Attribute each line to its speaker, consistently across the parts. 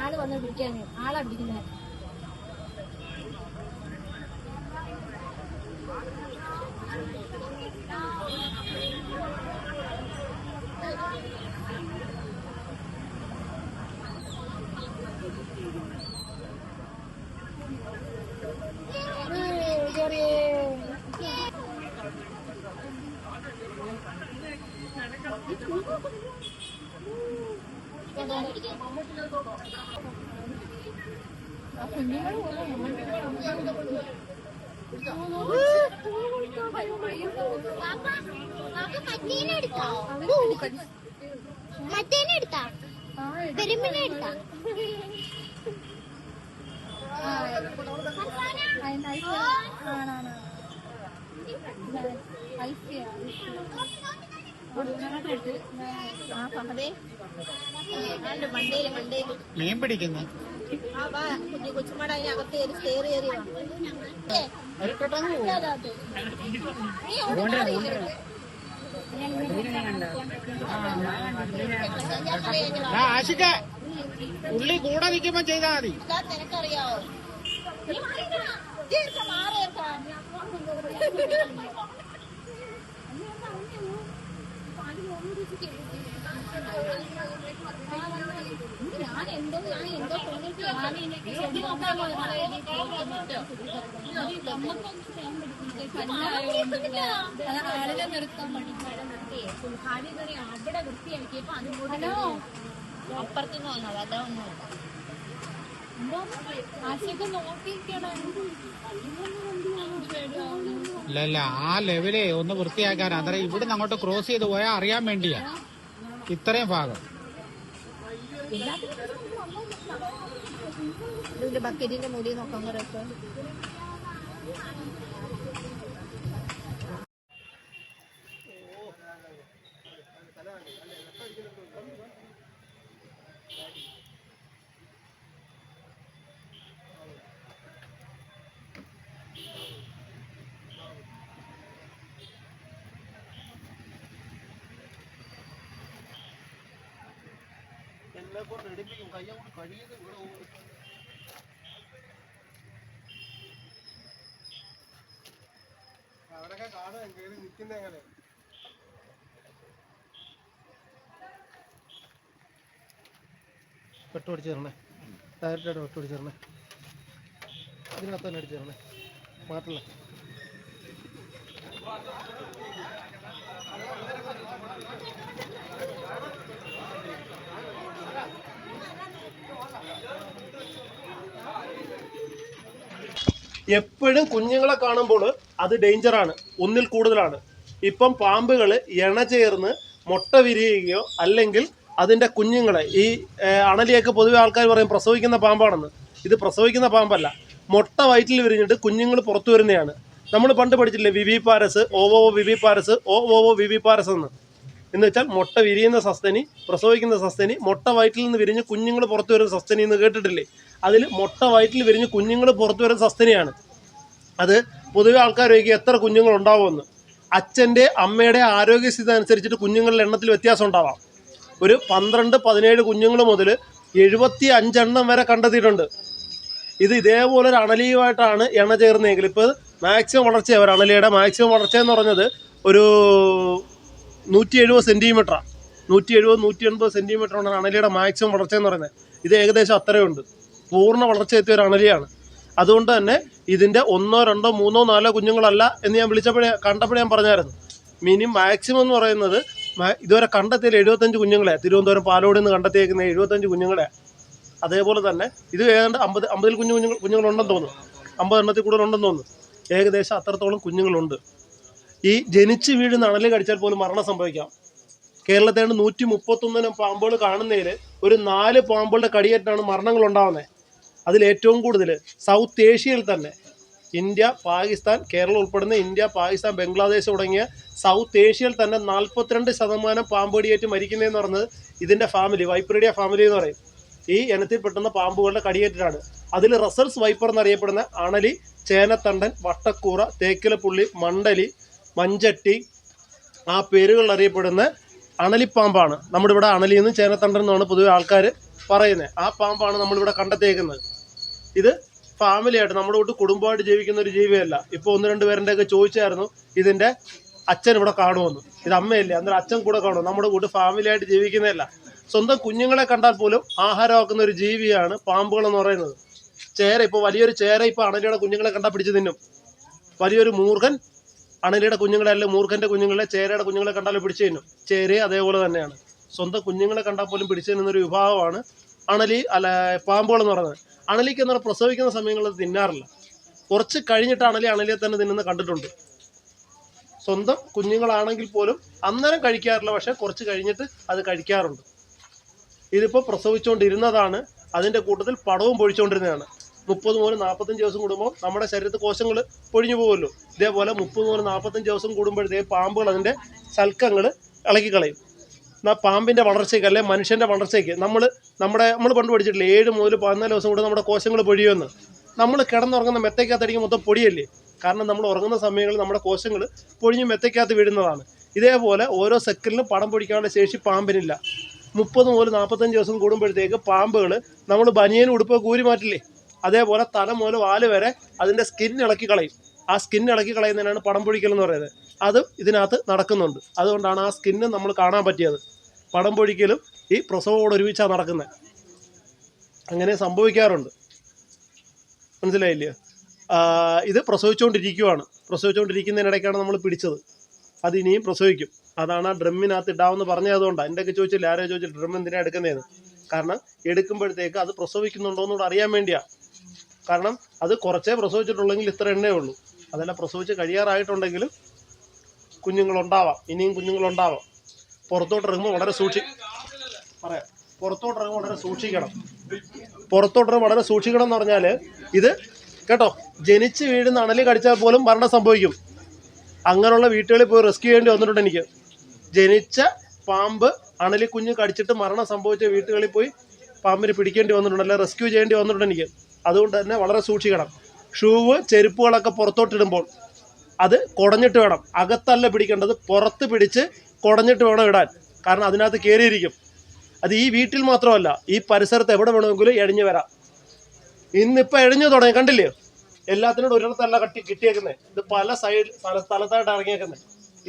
Speaker 1: ആള് വന്ന് പിടിക്കാൻ ആളാ പിടിക്കുന്നത്.
Speaker 2: മറ്റേനെ എടുത്താ പെരുമ്പിനെ എടുത്താ
Speaker 3: മീൻ പിടിക്കുന്നു.
Speaker 2: കൊച്ചുമാട അതിനകത്ത് സ്റ്റെയർ കയറി
Speaker 3: ആശിക്ക ഉള്ളി കൂടെ നിൽക്കുമ്പോ ചെയ്താ മതി.
Speaker 2: നിനക്കറിയാവോ
Speaker 1: ആളിനെ നിർത്താൻ അവിടെ വൃത്തിയാക്കിയപ്പോ അതുപോലെ
Speaker 2: അപ്പുറത്തുനിന്ന് വന്നത് അതാ ഒന്നും
Speaker 3: ഇല്ല ആ ലെവലേ ഒന്ന് വൃത്തിയാക്കാൻ. അന്നേരം ഇവിടുന്ന് അങ്ങോട്ട് ക്രോസ് ചെയ്ത് പോയാൽ അറിയാൻ വേണ്ടിയാ ഇത്രയും ഭാഗം.
Speaker 2: ബക്കറ്റിന്റെ മുടി നോക്കാൻ പറയാം.
Speaker 4: എന്നെ കൊണ്ട് എടുപ്പിക്കും. കയ്യെ കൊണ്ട് കഴിയുന്നത് ഇവിടെ അവരൊക്കെ കാണുക കയറി നിൽക്കുന്ന എങ്ങനെ. വെട്ടടിച്ച് തരണേ, ഡയറക്റ്റായിട്ട് വെട്ടടിച്ച് തരണേ. ഇതിനകത്ത് തന്നെ അടിച്ച് തരണേ, മാറ്റല്ലേ. എപ്പോഴും കുഞ്ഞുങ്ങളെ കാണുമ്പോൾ അത് ഡേഞ്ചറാണ്, ഒന്നിൽ കൂടുതലാണ്. ഇപ്പം പാമ്പുകൾ ഇണ ചേർന്ന് മുട്ട വിരിയുകയോ അല്ലെങ്കിൽ അതിൻ്റെ കുഞ്ഞുങ്ങളെ, ഈ അണലിയൊക്കെ പൊതുവെ ആൾക്കാർ പറയും പ്രസവിക്കുന്ന പാമ്പാണെന്ന്. ഇത് പ്രസവിക്കുന്ന പാമ്പല്ല, മുട്ട വയറ്റിൽ വിരിഞ്ഞിട്ട് കുഞ്ഞുങ്ങൾ പുറത്തു വരുന്നതാണ്. നമ്മൾ പണ്ട് പഠിച്ചില്ലേ വിവിപാരസ്, ഓവോവോ വിവിപാരസ്, ഓവോവോ വിവിപാരസ് എന്ന് വെച്ചാൽ മുട്ട വിരിയുന്ന സസ്തനി, പ്രസവിക്കുന്ന സസ്തനി, മുട്ട വയറ്റിൽ നിന്ന് വിരിഞ്ഞ് കുഞ്ഞുങ്ങൾ പുറത്തു വരുന്ന സസ്തനി എന്ന് കേട്ടിട്ടില്ലേ? അതിൽ മുട്ട വയറ്റിൽ വിരിഞ്ഞ് കുഞ്ഞുങ്ങൾ പുറത്തു വരുന്ന സസ്തനിയാണ്. അത് പൊതുവെ ആൾക്കാർ ചോദിക്കും എത്ര കുഞ്ഞുങ്ങൾ ഉണ്ടാവുമെന്ന്. അച്ഛൻ്റെ അമ്മയുടെ ആരോഗ്യസ്ഥിതി അനുസരിച്ചിട്ട് കുഞ്ഞുങ്ങളുടെ എണ്ണത്തിൽ വ്യത്യാസം ഉണ്ടാവാം. ഒരു 12-17 കുഞ്ഞുങ്ങൾ മുതൽ 75 വരെ കണ്ടെത്തിയിട്ടുണ്ട്. ഇത് ഇതേപോലെ ഒരു അണലിയുമായിട്ടാണ് ഇണ ചേർന്നതെങ്കിൽ ഇപ്പോൾ മാക്സിമം വളർച്ചയാണ്. ഒരു അണലിയുടെ മാക്സിമം വളർച്ചയെന്ന് പറഞ്ഞത് ഒരു 170 സെൻറ്റിമീറ്ററാണ്. 170-180 സെൻറ്റിമീറ്ററാണ് അണലിയുടെ മാക്സിമം വളർച്ചയെന്ന് പറയുന്നത്. ഇത് ഏകദേശം അത്രയുണ്ട്. പൂർണ്ണ വളർച്ച എത്തിയ ഒരു അണലിയാണ്. അതുകൊണ്ട് തന്നെ ഇതിൻ്റെ 1, 2, 3, 4 കുഞ്ഞുങ്ങളല്ല എന്ന് ഞാൻ കണ്ടപ്പോഴേ ഞാൻ പറഞ്ഞായിരുന്നു. മാക്സിമം എന്ന് പറയുന്നത് ഇതുവരെ കണ്ടെത്തിയ 75 കുഞ്ഞുങ്ങളെ, തിരുവനന്തപുരം പാലോടിൽ നിന്ന് കണ്ടെത്തിയേക്കുന്ന 75 കുഞ്ഞുങ്ങളെ. അതേപോലെ തന്നെ ഇത് ഏതാണ്ട് 50 കുഞ്ഞുങ്ങളുണ്ടെന്ന് തോന്നുന്നു, 50 എണ്ണത്തിൽ കൂടുതലുണ്ടെന്ന് തോന്നുന്നു. ഏകദേശം അത്രത്തോളം കുഞ്ഞുങ്ങളുണ്ട്. ഈ ജനിച്ച് വീഴുന്ന അണലി കടിച്ചാൽ പോലും മരണം സംഭവിക്കാം. കേരളത്തിൽ 131 പാമ്പുകൾ കാണുന്നതിൽ ഒരു 4 പാമ്പുകളുടെ കടിയേറ്റാണ് മരണങ്ങൾ ഉണ്ടാകുന്നത്. അതിലേറ്റവും കൂടുതൽ സൗത്ത് ഏഷ്യയിൽ തന്നെ ഇന്ത്യ, പാകിസ്ഥാൻ, കേരളം ഉൾപ്പെടുന്ന ഇന്ത്യ, പാകിസ്ഥാൻ, ബംഗ്ലാദേശ് തുടങ്ങിയ സൗത്ത് ഏഷ്യയിൽ തന്നെ 42% പാമ്പ് കടിയേറ്റ് മരിക്കുന്നതെന്ന് പറഞ്ഞത് ഇതിൻ്റെ ഫാമിലി, വൈപ്പറിഡിയ ഫാമിലി എന്ന് പറയും. ഈ ഇനത്തിൽ പെട്ടുന്ന പാമ്പുകളുടെ കടിയേറ്റിട്ടാണ്. അതിൽ റസൽസ് വൈപ്പർ എന്നറിയപ്പെടുന്ന അണലി, ചേനത്തണ്ടൻ, വട്ടക്കൂറ, തേക്കിലപ്പുള്ളി, മണ്ടലി, മഞ്ചട്ടി ആ പേരുകളിൽ അറിയപ്പെടുന്ന അണലിപ്പാമ്പാണ്. നമ്മുടെ ഇവിടെ അണലി എന്നും ചേനത്തണ്ടൻ എന്നാണ് പൊതുവെ ആൾക്കാർ പറയുന്നത്. ആ പാമ്പാണ് നമ്മളിവിടെ കണ്ടെത്തിയേക്കുന്നത്. ഇത് ഫാമിലിയായിട്ട് നമ്മുടെ കൂട്ട് കുടുംബമായിട്ട് ജീവിക്കുന്ന ഒരു ജീവിയല്ല. ഇപ്പോൾ 1-2 പേരുടെയൊക്കെ ചോദിച്ചായിരുന്നു ഇതിൻ്റെ അച്ഛൻ ഇവിടെ കാണുമെന്ന്. ഇത് അമ്മയല്ലേ, അന്നേരം അച്ഛൻ കൂടെ കാണും. നമ്മുടെ കൂട്ട് ഫാമിലിയായിട്ട് ജീവിക്കുന്നതല്ല. സ്വന്തം കുഞ്ഞുങ്ങളെ കണ്ടാൽ പോലും ആഹാരമാക്കുന്ന ഒരു ജീവിയാണ് പാമ്പുകൾ എന്ന് പറയുന്നത്. ചേര, ഇപ്പോൾ വലിയൊരു ചേര ഇപ്പോൾ അണലിയുടെ കുഞ്ഞുങ്ങളെ കണ്ടാൽ പിടിച്ച് തിന്നും. വലിയൊരു മൂർഖൻ അണലിയുടെ കുഞ്ഞുങ്ങളെ, അല്ലെങ്കിൽ മൂർഖൻ്റെ കുഞ്ഞുങ്ങളെ, ചേരയുടെ കുഞ്ഞുങ്ങളെ കണ്ടാലും പിടിച്ചു തിന്നും. ചേരയെ അതേപോലെ തന്നെയാണ്. സ്വന്തം കുഞ്ഞുങ്ങളെ കണ്ടാൽ പോലും പിടിച്ചു തിന്നുന്നൊരു വിഭാഗമാണ് അണലി, പാമ്പുകൾ എന്ന് പറയുന്നത്. അണലിക്ക് എന്ന് പറഞ്ഞാൽ പ്രസവിക്കുന്ന സമയങ്ങളിൽ തിന്നാറില്ല. കുറച്ച് കഴിഞ്ഞിട്ട് അണലിയെ തന്നെ തിന്നുന്ന കണ്ടിട്ടുണ്ട്. സ്വന്തം കുഞ്ഞുങ്ങളാണെങ്കിൽ പോലും അന്നേരം കഴിക്കാറില്ല, പക്ഷെ കുറച്ച് കഴിഞ്ഞിട്ട് അത് കഴിക്കാറുണ്ട്. ഇതിപ്പോൾ പ്രസവിച്ചുകൊണ്ടിരുന്നതാണ്. അതിൻ്റെ കൂട്ടത്തിൽ പടവും പൊഴിച്ചുകൊണ്ടിരുന്നതാണ്. 30 മുതൽ 45 ദിവസം കൂടുമ്പോൾ നമ്മുടെ ശരീരത്തിൽ കോശങ്ങൾ പൊഴിഞ്ഞു പോകുമല്ലോ. ഇതേപോലെ 30 മുതൽ 45 ദിവസം കൂടുമ്പോഴത്തേക്ക് പാമ്പുകൾ അതിൻ്റെ ശൽക്കങ്ങൾ ഇളക്കിക്കളയും. എന്നാൽ പാമ്പിൻ്റെ വളർച്ചയ്ക്ക്, അല്ലെങ്കിൽ മനുഷ്യൻ്റെ വളർച്ചയ്ക്ക് നമ്മൾ പണ്ട് പഠിച്ചിട്ടില്ല, 7 മുതൽ 14 ദിവസം കൂടെ നമ്മുടെ കോശങ്ങൾ പൊഴിയുമെന്ന്. നമ്മൾ കിടന്നുറങ്ങുന്ന മെത്തയ്ക്കകത്തടിക്കും മൊത്തം പൊടിയല്ലേ. കാരണം നമ്മൾ ഉറങ്ങുന്ന സമയങ്ങളിൽ നമ്മുടെ കോശങ്ങൾ പൊഴിഞ്ഞ് മെത്തയ്ക്കകത്ത് വീഴുന്നതാണ്. ഇതേപോലെ ഓരോ സെക്കൻഡിലും പടം പൊടിക്കാനുള്ള ശേഷി പാമ്പിനില്ല. 30 മുതൽ 45 ദിവസം കൂടുമ്പോഴത്തേക്ക് പാമ്പുകൾ നമ്മൾ ബനിയൻ ഉടുപ്പ് കൂരി മാറ്റില്ലേ, അതേപോലെ തല മുതൽ വാല് വരെ അതിൻ്റെ സ്കിൻ ഇളക്കി കളയും. ആ സ്കിൻ ഇളക്കി കളയുന്നതിനാണ് പടം പൊഴിക്കൽ എന്ന് പറയുന്നത്. അതും ഇതിനകത്ത് നടക്കുന്നുണ്ട്. അതുകൊണ്ടാണ് ആ സ്കിന്ന് നമ്മൾ കാണാൻ പറ്റിയത്. പടം പൊഴിക്കലും ഈ പ്രസവത്തോട് ഒരുമിച്ചാണ് നടക്കുന്നത്. അങ്ങനെ സംഭവിക്കാറുണ്ട്. മനസ്സിലായില്ലേ? ഇത് പ്രസവിച്ചുകൊണ്ടിരിക്കുന്നതിനിടയ്ക്കാണ് നമ്മൾ പിടിച്ചത്. അത് ഇനിയും പ്രസവിക്കും. അതാണ് ആ ഡ്രമ്മിനകത്ത് ഇടാമെന്ന് പറഞ്ഞതുകൊണ്ടാണ്. എൻ്റെയൊക്കെ ചോദിച്ചില്ല, ആരോ ചോദിച്ചില്ല ഡ്രം എന്തിനാണ് എടുക്കുന്നതെന്ന്. കാരണം എടുക്കുമ്പോഴത്തേക്ക് അത് പ്രസവിക്കുന്നുണ്ടോയെന്നുകൂടെ അറിയാൻ വേണ്ടിയാണ്. കാരണം അത് കുറച്ചേ പ്രസവിച്ചിട്ടുള്ളെങ്കിൽ ഇത്ര എണ്ണേ ഉള്ളൂ. അതെല്ലാം പ്രസവിച്ച് കഴിയാറായിട്ടുണ്ടെങ്കിലും കുഞ്ഞുങ്ങളുണ്ടാവാം, ഇനിയും കുഞ്ഞുങ്ങളുണ്ടാവാം. പുറത്തോട്ടിറങ്ങുമ്പോൾ വളരെ സൂക്ഷിക്കണം എന്ന് പറഞ്ഞാൽ ഇത് കേട്ടോ, ജനിച്ച് വീഴുന്ന അണലി കടിച്ചാൽ പോലും മരണം സംഭവിക്കും. അങ്ങനെയുള്ള വീട്ടുകളിൽ പോയി റെസ്ക്യൂ ചെയ്യേണ്ടി വന്നിട്ടുണ്ട് എനിക്ക്. ജനിച്ച പാമ്പ് അണലി കുഞ്ഞ് കടിച്ചിട്ട് മരണം സംഭവിച്ച വീട്ടുകളിൽ പോയി പാമ്പിന് പിടിക്കേണ്ടി വന്നിട്ടുണ്ട്, അല്ലെ റെസ്ക്യൂ ചെയ്യേണ്ടി വന്നിട്ടുണ്ട് എനിക്ക്. അതുകൊണ്ട് തന്നെ വളരെ സൂക്ഷിക്കണം. ഷൂവ്, ചെരുപ്പുകളൊക്കെ പുറത്തോട്ടിടുമ്പോൾ അത് കുടഞ്ഞിട്ട് വേണം. അകത്തല്ല പിടിക്കേണ്ടത്, പുറത്ത് പിടിച്ച് കുടഞ്ഞിട്ട് വേണം ഇടാൻ. കാരണം അതിനകത്ത് കയറിയിരിക്കും. അത് ഈ വീട്ടിൽ മാത്രമല്ല, ഈ പരിസരത്ത് എവിടെ വേണമെങ്കിലും എഴിഞ്ഞു വരാം. ഇന്നിപ്പോൾ എഴിഞ്ഞു തുടങ്ങി, കണ്ടില്ലേ? എല്ലാത്തിനോടും ഒരിടത്തല്ല കിട്ടിയേക്കുന്നത്. ഇത് പല സ്ഥലത്തായിട്ട് ഇറങ്ങിയേക്കുന്നത്.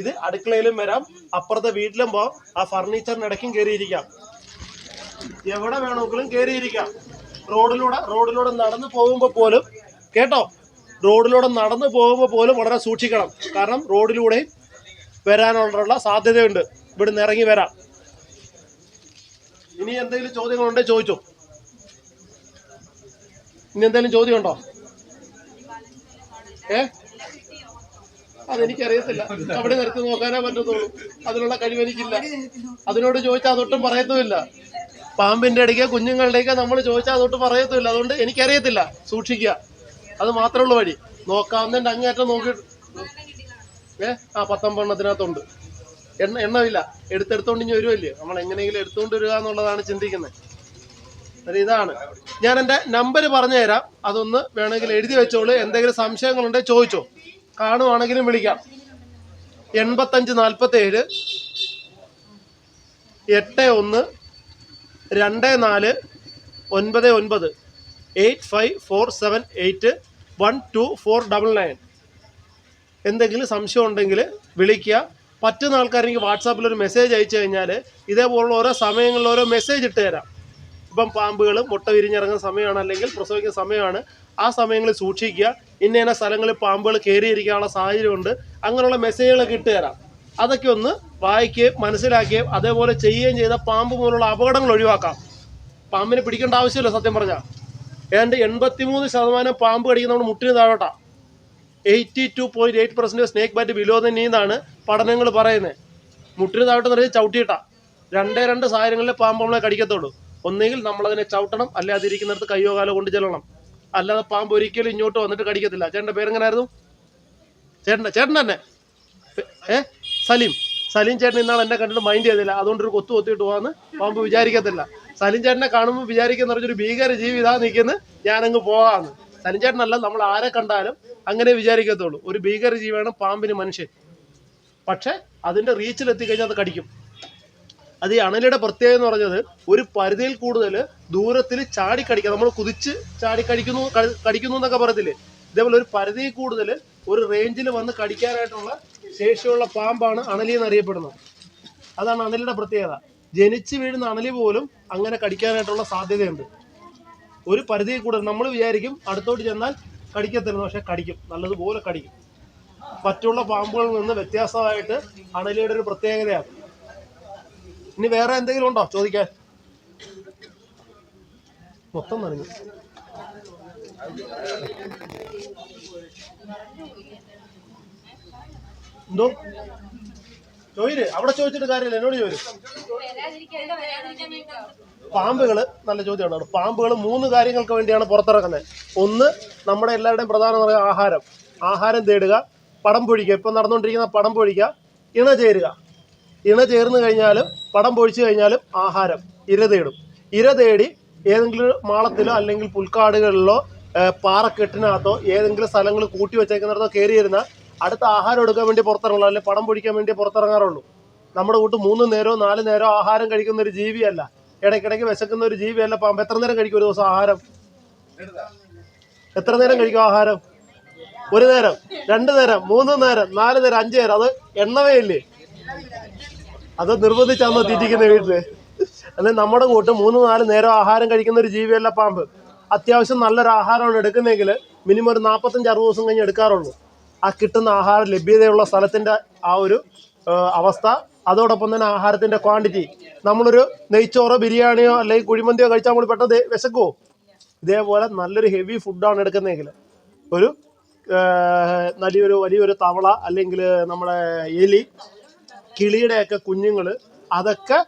Speaker 4: ഇത് അടുക്കളയിലും വരാം, അപ്പുറത്തെ വീട്ടിലും പോകാം, ആ ഫർണിച്ചറിനിടയ്ക്കും കയറിയിരിക്കാം, എവിടെ വേണമെങ്കിലും കയറിയിരിക്കാം. റോഡിലൂടെ നടന്നു പോകുമ്പോൾ പോലും കേട്ടോ, റോഡിലൂടെ നടന്നു പോകുമ്പോൾ പോലും വളരെ സൂക്ഷിക്കണം. കാരണം റോഡിലൂടെയും വരാനുള്ള സാധ്യതയുണ്ട്. ഇവിടുന്ന് ഇറങ്ങി വരാം. ഇനി എന്തെങ്കിലും ചോദ്യങ്ങളുണ്ടെങ്കിൽ ചോദിച്ചോ. ഇനി എന്തെങ്കിലും ചോദ്യമുണ്ടോ? അതെനിക്കറിയത്തില്ല. അവിടെ നിർത്തി നോക്കാനേ പറ്റത്തുള്ളൂ. അതിനുള്ള കഴിവെനിക്കില്ല. അതിനോട് ചോദിച്ചാൽ അതൊട്ടും പറയത്തുമില്ല. പാമ്പിന്റെ ഇടയ്ക്ക് കുഞ്ഞുങ്ങളുടെയൊക്കെ നമ്മൾ ചോദിച്ചാൽ അതൊട്ടും പറയത്തുമില്ല. അതുകൊണ്ട് എനിക്കറിയത്തില്ല. സൂക്ഷിക്കുക, അത് മാത്രമേ ഉള്ളൂ വഴി. നോക്കാവുന്നതിന്റെ അങ്ങേറ്റം നോക്കിയിട്ട് 19 എണ്ണമില്ല. എടുത്തെടുത്തോണ്ട് ഇനി വരുമല്ലേ, നമ്മൾ എങ്ങനെയെങ്കിലും എടുത്തുകൊണ്ട് വരിക എന്നുള്ളതാണ് ചിന്തിക്കുന്നത്. ഇതാണ് ഞാൻ എൻ്റെ നമ്പർ പറഞ്ഞു തരാം. അതൊന്ന് വേണമെങ്കിൽ എഴുതി വെച്ചോളൂ. എന്തെങ്കിലും സംശയങ്ങളുണ്ടെങ്കിൽ ചോദിച്ചോ. കാണുവാണെങ്കിലും വിളിക്കാം. 8547 81 24 99 8547 812499. എന്തെങ്കിലും സംശയം ഉണ്ടെങ്കിൽ വിളിക്കുക. പറ്റുന്ന ആൾക്കാരെങ്കിൽ വാട്സാപ്പിലൊരു മെസ്സേജ് അയച്ചു കഴിഞ്ഞാൽ ഇതേപോലുള്ള ഓരോ സമയങ്ങളിൽ ഓരോ മെസ്സേജ് ഇട്ട് തരാം. ഇപ്പം പാമ്പുകൾ മുട്ട വിരിഞ്ഞിറങ്ങുന്ന സമയമാണ്, അല്ലെങ്കിൽ പ്രസവിക്കുന്ന സമയമാണ്. ആ സമയങ്ങളിൽ സൂക്ഷിക്കുക. ഇന്ന സ്ഥലങ്ങളിൽ പാമ്പുകൾ കയറിയിരിക്കാനുള്ള സാഹചര്യമുണ്ട്. അങ്ങനെയുള്ള മെസ്സേജുകളൊക്കെ ഇട്ട് തരാം. അതൊക്കെ ഒന്ന് വായിക്കുകയും മനസ്സിലാക്കുകയും അതേപോലെ ചെയ്യുകയും ചെയ്ത പാമ്പ് മൂലമുള്ള അപകടങ്ങൾ ഒഴിവാക്കാം. പാമ്പിനെ പിടിക്കേണ്ട ആവശ്യമില്ല. സത്യം പറഞ്ഞാൽ ഏതാണ്ട് 83% പാമ്പ് കടിക്കുന്നതുകൊണ്ട് മുട്ടിന് താഴോട്ടാണ്. 82.8% സ്നേക്ക് ബാറ്റ് ബിലോ ദ നീ എന്നാണ് പഠനങ്ങൾ പറയുന്നത്. മുട്ടിന് താഴോട്ടെന്ന് പറഞ്ഞാൽ ചവിട്ടിയിട്ടാണ്. 2 സാഹചര്യങ്ങളിലെ പാമ്പ് നമ്മളെ കടിക്കത്തുള്ളൂ. ഒന്നുകിൽ നമ്മളതിനെ ചവിട്ടണം, അല്ലെ അതിരിക്കുന്നിടത്ത് കയ്യോ കാലോ കൊണ്ട് ചെല്ലണം. അല്ലാതെ പാമ്പ് ഒരിക്കലും ഇങ്ങോട്ട് വന്നിട്ട് കടിക്കത്തില്ല. ചേട്ടൻ്റെ പേരെങ്ങനായിരുന്നു? ചേട്ടൻ തന്നെ സലീം ചേട്ടൻ ഇന്നാൾ എന്നെ കണ്ടിട്ട് മൈൻഡ് ചെയ്തില്ല. അതുകൊണ്ടൊരു കൊത്തിയിട്ട് പോകാമെന്ന് പാമ്പ് വിചാരിക്കത്തില്ല. സലീം ചേട്ടനെ കാണുമ്പോൾ വിചാരിക്കുന്ന പറഞ്ഞൊരു ഭീകര ജീവി ഇതാ നിൽക്കുന്നു, ഞാനങ്ങ് പോകാമെന്ന്. സലീം ചേട്ടനല്ല, നമ്മൾ ആരെ കണ്ടാലും അങ്ങനെ വിചാരിക്കത്തുള്ളൂ. ഒരു ഭീകര ജീവിയാണ് പാമ്പിന് മനുഷ്യൻ. പക്ഷെ അതിൻ്റെ റീച്ചിലെത്തിക്കഴിഞ്ഞാൽ അത് കടിക്കും. അത് ഈ അണലിയുടെ പ്രത്യേകത എന്ന് പറഞ്ഞത് ഒരു പരിധിയിൽ കൂടുതൽ ദൂരത്തിൽ ചാടിക്കടിക്കുക. നമ്മൾ കുതിച്ച് കടിക്കുന്നു എന്നൊക്കെ പറയത്തില്ലേ, ഇതേപോലെ ഒരു പരിധിയിൽ കൂടുതൽ ഒരു റേഞ്ചിൽ വന്ന് കടിക്കാനായിട്ടുള്ള ശേഷിയുള്ള പാമ്പാണ് അണലി എന്നറിയപ്പെടുന്നത്. അതാണ് അണലിയുടെ പ്രത്യേകത. ജനിച്ചു വീഴുന്ന അണലി പോലും അങ്ങനെ കടിക്കാനായിട്ടുള്ള സാധ്യതയുണ്ട്. ഒരു പരിധിയിൽ കൂടുതൽ നമ്മൾ വിചാരിക്കും അടുത്തോട്ട് ചെന്നാൽ കടിക്കത്തില്ല, പക്ഷെ കടിക്കും, നല്ലതുപോലെ കടിക്കും. മറ്റുള്ള പാമ്പുകളിൽ നിന്ന് വ്യത്യാസമായിട്ട് അണലിയുടെ ഒരു പ്രത്യേകതയാണ്. ഇനി വേറെ എന്തെങ്കിലും ഉണ്ടോ ചോദിക്കാൻ? മൊത്തം നനഞ്ഞു. എന്തോ ചോദിര്, അവിടെ ചോദിച്ചിട്ട് കാര്യമില്ല, എന്നോട് ചോദിച്ചു. പാമ്പുകള് നല്ല ചോദ്യമാണ്. പാമ്പുകൾ 3 കാര്യങ്ങൾക്ക് വേണ്ടിയാണ് പുറത്തിറക്കുന്നത്. ഒന്ന്, നമ്മുടെ എല്ലാവരുടെയും പ്രധാന ആഹാരം തേടുക, പടം പൊഴിക്കുക. ഇപ്പം നടന്നുകൊണ്ടിരിക്കുന്ന പടം പൊഴിക്കുക, ഇണ ചേരുക. ഇണ ചേർന്ന് കഴിഞ്ഞാലും പടം പൊഴിച്ചു കഴിഞ്ഞാലും ആഹാരം ഇര തേടി ഏതെങ്കിലും മാളത്തിലോ അല്ലെങ്കിൽ പുൽക്കാടുകളിലോ പാറക്കെട്ടിനകത്തോ ഏതെങ്കിലും സ്ഥലങ്ങൾ കൂട്ടി വെച്ചേക്കുന്നിടത്തോ കയറി ഇരുന്ന അടുത്ത ആഹാരം എടുക്കാൻ വേണ്ടി പുറത്തിറങ്ങുള്ളൂ, അല്ലെങ്കിൽ പടം പൊഴിക്കാൻ വേണ്ടി പുറത്തിറങ്ങാറുള്ളൂ. നമ്മുടെ കൂട്ട് 3 നേരമോ 4 നേരമോ ആഹാരം കഴിക്കുന്ന ഒരു ജീവിയല്ല, ഇടയ്ക്കിടയ്ക്ക് വിശക്കുന്ന ഒരു ജീവിയല്ല പാമ്പ്. എത്ര നേരം കഴിക്കും ഒരു ദിവസം ആഹാരം? എത്ര നേരം കഴിക്കും ആഹാരം? 1 നേരം, 2 നേരം, 3 നേരം, 4 നേരം, 5 നേരം. അത് എണ്ണവേ ഇല്ലേ? അത് നിർബന്ധിച്ചാന്നോ തീറ്റിക്കുന്ന വീട്ടില്? അല്ലെങ്കിൽ നമ്മുടെ കൂട്ട് 3-4 നേരം ആഹാരം കഴിക്കുന്ന ഒരു ജീവിയല്ല പാമ്പ്. അത്യാവശ്യം നല്ലൊരു ആഹാരമാണ് എടുക്കുന്നതെങ്കിൽ മിനിമം ഒരു 45-60 ദിവസം കഴിഞ്ഞ് എടുക്കാറുള്ളൂ. ആ കിട്ടുന്ന ആഹാര ലഭ്യതയുള്ള സ്ഥലത്തിൻ്റെ ആ ഒരു അവസ്ഥ, അതോടൊപ്പം തന്നെ ആഹാരത്തിൻ്റെ ക്വാണ്ടിറ്റി. നമ്മളൊരു നെയ്ച്ചോറോ ബിരിയാണിയോ അല്ലെങ്കിൽ കുഴിമന്തിയോ കഴിച്ചാൽ നമ്മൾ പെട്ടെന്ന് വിശക്കുമോ? ഇതേപോലെ നല്ലൊരു ഹെവി ഫുഡാണ് എടുക്കുന്നതെങ്കിൽ ഒരു വലിയൊരു തവള അല്ലെങ്കിൽ നമ്മുടെ എലി, കിളിയുടെയൊക്കെ കുഞ്ഞുങ്ങൾ, അതൊക്കെ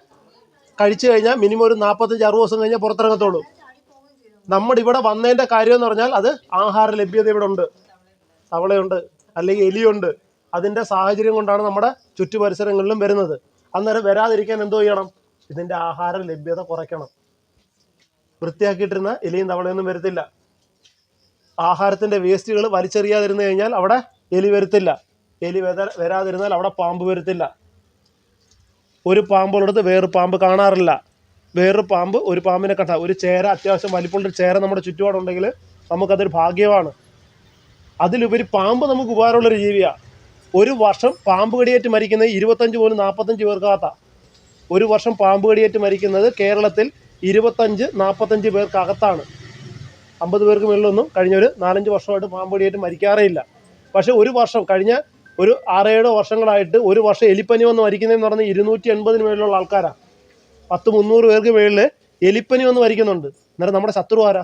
Speaker 4: കഴിച്ചു കഴിഞ്ഞാൽ മിനിമം ഒരു 45-60 ദിവസം കഴിഞ്ഞാൽ പുറത്തിറങ്ങത്തുള്ളൂ. നമ്മുടെ ഇവിടെ വന്നതിൻ്റെ കാര്യം എന്ന് പറഞ്ഞാൽ അത് ആഹാര ലഭ്യത ഇവിടെ ഉണ്ട്. തവളയുണ്ട് അല്ലെങ്കിൽ എലിയുണ്ട്. അതിൻ്റെ സാഹചര്യം കൊണ്ടാണ് നമ്മുടെ ചുറ്റുപരിസരങ്ങളിലും വരുന്നത്. അന്നേരം വരാതിരിക്കാൻ എന്തോ ചെയ്യണം? ഇതിൻ്റെ ആഹാര ലഭ്യത കുറയ്ക്കണം. വൃത്തിയാക്കിയിട്ടിരുന്ന എലിയും തവളയൊന്നും വരത്തില്ല. ആഹാരത്തിൻ്റെ വേസ്റ്റുകൾ വലിച്ചെറിയാതിരുന്നു കഴിഞ്ഞാൽ അവിടെ എലി വരത്തില്ല. എലി വരാതിരുന്നാൽ അവിടെ പാമ്പ് വരത്തില്ല. ഒരു പാമ്പുള്ളടുത്ത് വേറൊരു പാമ്പ് കാണാറില്ല. വേറൊരു പാമ്പ് ഒരു പാമ്പിനെ കണ്ടാൽ, ഒരു ചേര, അത്യാവശ്യം വലിപ്പമുള്ളൊരു ചേര നമ്മുടെ ചുറ്റുപാടുണ്ടെങ്കിൽ നമുക്കതൊരു ഭാഗ്യമാണ്. അതിലുപരി പാമ്പ് നമുക്ക് ഉപകാരമുള്ളൊരു ജീവിയാണ്. ഒരു വർഷം പാമ്പ് കടിയേറ്റ് മരിക്കുന്നത് 25 പോലും 45 പേർക്കകത്ത. ഒരു വർഷം പാമ്പ് കടിയേറ്റ് മരിക്കുന്നത് കേരളത്തിൽ 25-45 പേർക്കകത്താണ്. 50 പേർക്ക് മുകളിലൊന്നും കഴിഞ്ഞ ഒരു 4-5 വർഷമായിട്ട് പാമ്പ് കടിയേറ്റ് മരിക്കാറേയില്ല. പക്ഷേ ഒരു വർഷം കഴിഞ്ഞ ഒരു 6-7 വർഷങ്ങളായിട്ട് ഒരു വർഷം എലിപ്പനി വന്ന് മരിക്കുന്നതെന്ന് പറഞ്ഞാൽ 280 മേളിലുള്ള ആൾക്കാരാണ്. 100-300 പേർക്ക് മേളിൽ എലിപ്പനി വന്ന് മരിക്കുന്നുണ്ട്. അന്നേരം നമ്മുടെ ശത്രു ആരാ?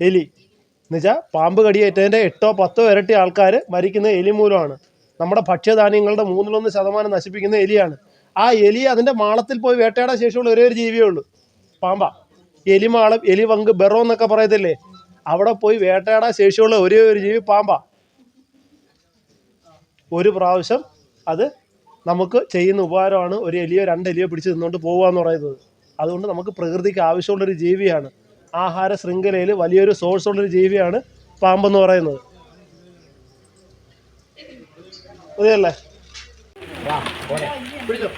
Speaker 4: എലി. എന്നുവെച്ചാൽ പാമ്പ് കടിയേറ്റതിൻ്റെ 8-10 ഇരട്ടി ആൾക്കാർ മരിക്കുന്നത് എലി മൂലമാണ്. നമ്മുടെ ഭക്ഷ്യധാന്യങ്ങളുടെ 1% നശിപ്പിക്കുന്ന എലിയാണ്. ആ എലി അതിൻ്റെ മാളത്തിൽ പോയി വേട്ടയാടാൻ ശേഷിയുള്ള ഒരേ ഒരു ജീവിയേ ഉള്ളൂ, പാമ്പാ. എലിമാളം, എലിവങ്ക്, ബെറോ എന്നൊക്കെ പറയത്തില്ലേ, അവിടെ പോയി വേട്ടയാടാൻ ശേഷിയുള്ള ഒരേ ഒരു ജീവി പാമ്പാ. ഒരു പ്രാവശ്യം അത് നമുക്ക് ചെയ്യുന്ന ഉപകാരമാണ് ഒരു എലിയോ 2 എലിയോ പിടിച്ച് നിന്നുകൊണ്ട് പോകുക എന്ന് പറയുന്നത്. അതുകൊണ്ട് നമുക്ക് പ്രകൃതിക്ക് ആവശ്യമുള്ളൊരു ജീവിയാണ്. ആഹാര ശൃംഖലയിൽ വലിയൊരു സോഴ്സ് ഉള്ളൊരു ജീവിയാണ് പാമ്പെന്ന് പറയുന്നത്. അതെയല്ലേ? പിടിച്ചോ.